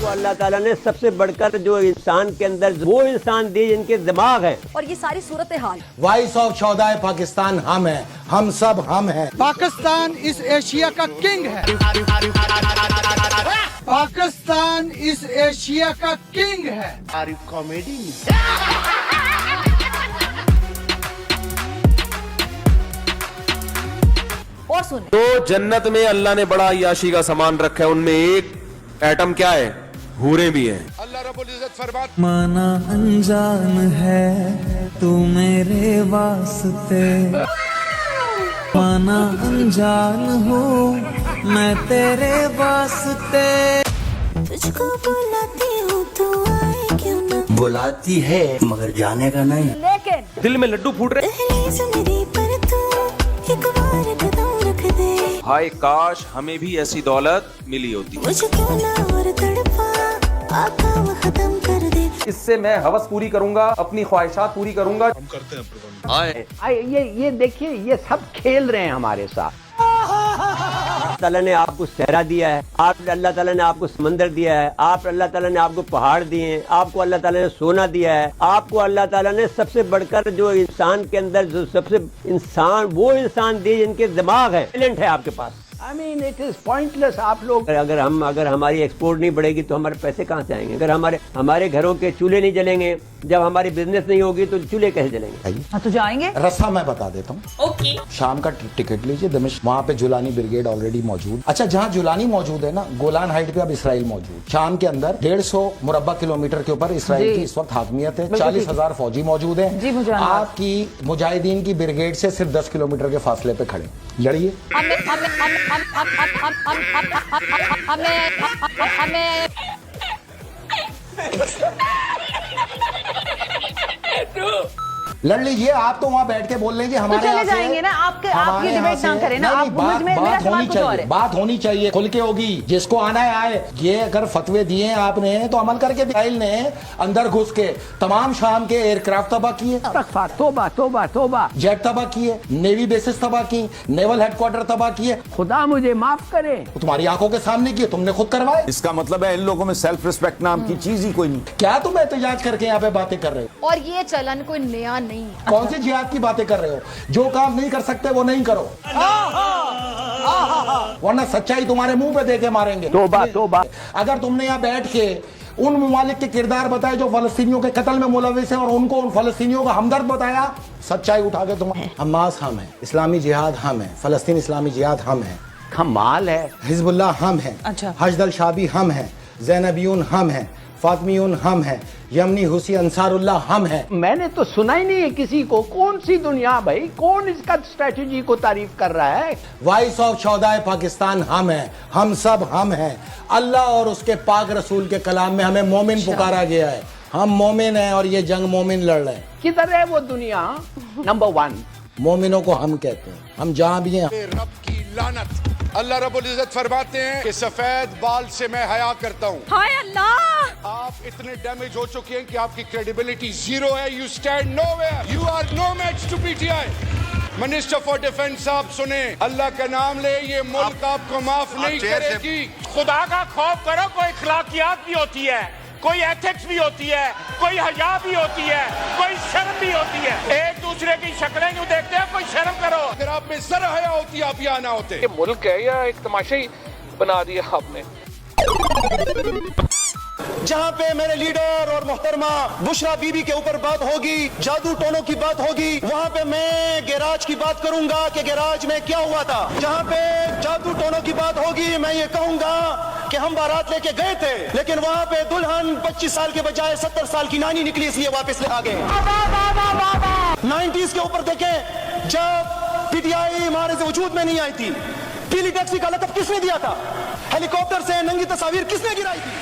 तो अल्लाह ताला ने सबसे बढ़कर जो इंसान के अंदर वो इंसान दिए जिनके दिमाग है। और ये सारी सूरत हाल वॉइस ऑफ चौदाह पाकिस्तान हम हैं, हम सब हम हैं। पाकिस्तान इस एशिया का किंग है। पाकिस्तान इस एशिया का किंग है। कॉमेडी और सुन तो जन्नत में अल्लाह ने बड़ा अय्याशी का सामान रखा है, उनमें एक एटम क्या है, हूरें भी हैं। अल्लाह रब्बुल इज्जत फरमाता माना अनजान है तू मेरे वास्ते, माना अनजान हो मैं तेरे वास्ते। तुझको बुलाती हूँ तू आए क्यों ना। बुलाती है मगर जाने का नहीं। लेकिन दिल में लड्डू फूट रहे। दहलीज मेरी पर तू एक बार कदम रख दे। हाय काश हमें भी ऐसी दौलत मिली होती। मुझे क्यों ना और तड़पा आका वो खत्म कर दे। इससे मैं हवस पूरी करूंगा, अपनी ख्वाहिशात पूरी करूंगा। हम करते हैं प्रबंध। ये देखिए, ये सब खेल रहे हैं हमारे साथ। ताला ने आपको सहरा दिया है, अल्लाह ताला ने आपको समंदर दिया है, अल्लाह ताला ने आपको पहाड़ दिए हैं, आपको अल्लाह ताला ने सोना दिया है, आपको अल्लाह ताला ने सबसे बढ़कर जो इंसान के अंदर जो सबसे इंसान वो इंसान दिए जिनके दिमाग है, टैलेंट है आपके पास। I mean it is pointless. आप लोग अगर हमारी एक्सपोर्ट नहीं बढ़ेगी तो हमारे पैसे कहाँ से आएंगे? अगर हमारे घरों के चूल्हे नहीं जलेंगे, जब हमारी बिजनेस नहीं होगी तो चूल्हे कैसे जलेंगे? हाँ तो जाएंगे। रस्सा मैं बता देता हूँ। ओके। शाम का टिकट लीजिए दमिश्क, वहाँ पे जुलानी ब्रिगेड ऑलरेडी मौजूद। अच्छा, जहाँ जुलानी मौजूद है ना, गोलान हाइट पे अब इसराइल मौजूद। शाम के अंदर 150 मुरब्बा किलोमीटर के ऊपर इसराइल की इस वक्त हाकमियत है। 40,000 फौजी मौजूद है। आपकी मुजाहिदीन की ब्रिगेड से सिर्फ 10 किलोमीटर के फासले पे खड़े, लड़िए। लड़ लीजिए। आप तो वहाँ बैठ के बोल रहे हैं हमारे तो चले जाएंगे ना, आपकी डिबेट ना करें ना। आप बात होनी चाहिए, बात होनी चाहिए, खुल के होगी। जिसको आना है आए। ये अगर फतवे दिए हैं आपने तो अमल करके। इसराइल ने अंदर घुस के तमाम शाम के एयरक्राफ्ट तबाह किए, तोबा तोबा तोबा, जेट तबाह किए, नेवी बेसिस तबाह की, नेवल हेडक्वार्टर तबाह किए। खुदा मुझे माफ करे। तुम्हारी आंखों के सामने किए, तुमने खुद करवाए। इसका मतलब है इन लोगों में सेल्फ रिस्पेक्ट नाम की चीज ही कोई नहीं। क्या तुम एहतजाज करके यहाँ पे बातें कर रहे हो? और ये चलन कोई नया नहीं। कौन सी जिहाद की बातें कर रहे हो? जो काम नहीं कर सकते वो नहीं करो, वरना सच्चाई तुम्हारे मुंह पे दे के मारेंगे। तोबा तोबा। अगर तुमने यहाँ बैठ के उन ममालिक के किरदार बताए जो फलस्तीनियों के कत्ल में मुलविस है और उनको उन फलस्तीनियों का हमदर्द बताया, सच्चाई उठा के तुम। हमास हम है, इस्लामी जिहाद हम है, फलस्तीन इस्लामी जिहाद हम है, कमाल है। हिजबुल्लाह हम है, अच्छा। हजदल शाबी हम है, ज़ैनबियून हम है, फातमियून हम है, यमनी हुसी अंसारुल्लाह हम है। मैंने तो सुना ही नहीं है किसी को। कौन सी दुनिया भाई, कौन इसका स्ट्रेटेजी को तारीफ कर रहा है? वॉइस ऑफ चौदाह पाकिस्तान हम हैं, हम सब हम हैं। अल्लाह और उसके पाक रसूल के कलाम में हमें मोमिन पुकारा गया है। हम मोमिन हैं और ये जंग मोमिन लड़ रहे हैं। किधर है वो दुनिया? नंबर 1 मोमिनों को हम कहते हैं। हम जहां भी हैं। रब की लानत। अल्लाह रब्बुल इज्जत फरमाते हैं कि सफेद बाल से मैं हया करता हूँ। हाय अल्लाह। आप इतने डैमेज हो चुके हैं कि आपकी क्रेडिबिलिटी जीरो है। You stand nowhere, you are no match to PTI. Minister for defence साहब सुने, अल्लाह का नाम ले, ये मुल्क आपको माफ नहीं करेगी। खुदा का खौफ करो। कोई अखलाकियात भी होती है, कोई एथिक्स भी होती है, कोई हया भी होती है, कोई शर्म भी होती है। एक दूसरे की शक्लें क्यों देखते हैं? कोई शर्म करो। अगर आप में जरा हया होती आप यहाँ ना होते। ये मुल्क है या एक तमाशा ही बना दिया आपने? जहाँ पे मेरे लीडर और मोहतरमा बुशरा बीबी के ऊपर बात होगी, जादू टोनों की बात होगी, वहाँ पे मैं गैराज की बात करूंगा कि गैराज में क्या हुआ था। जहाँ पे जादू टोनों की बात होगी, मैं ये कहूंगा कि हम बारात लेके गए थे लेकिन वहाँ पे दुल्हन 25 साल के बजाय 70 साल की नानी निकली, इसलिए वापस आ गए। 90s के ऊपर देखें, जब पीटीआई हमारे से वजूद में नहीं आई थी, पीली टैक्सी का लक़ब किसने दिया था? हेलीकॉप्टर से नंगी तस्वीर किसने गिराई थी?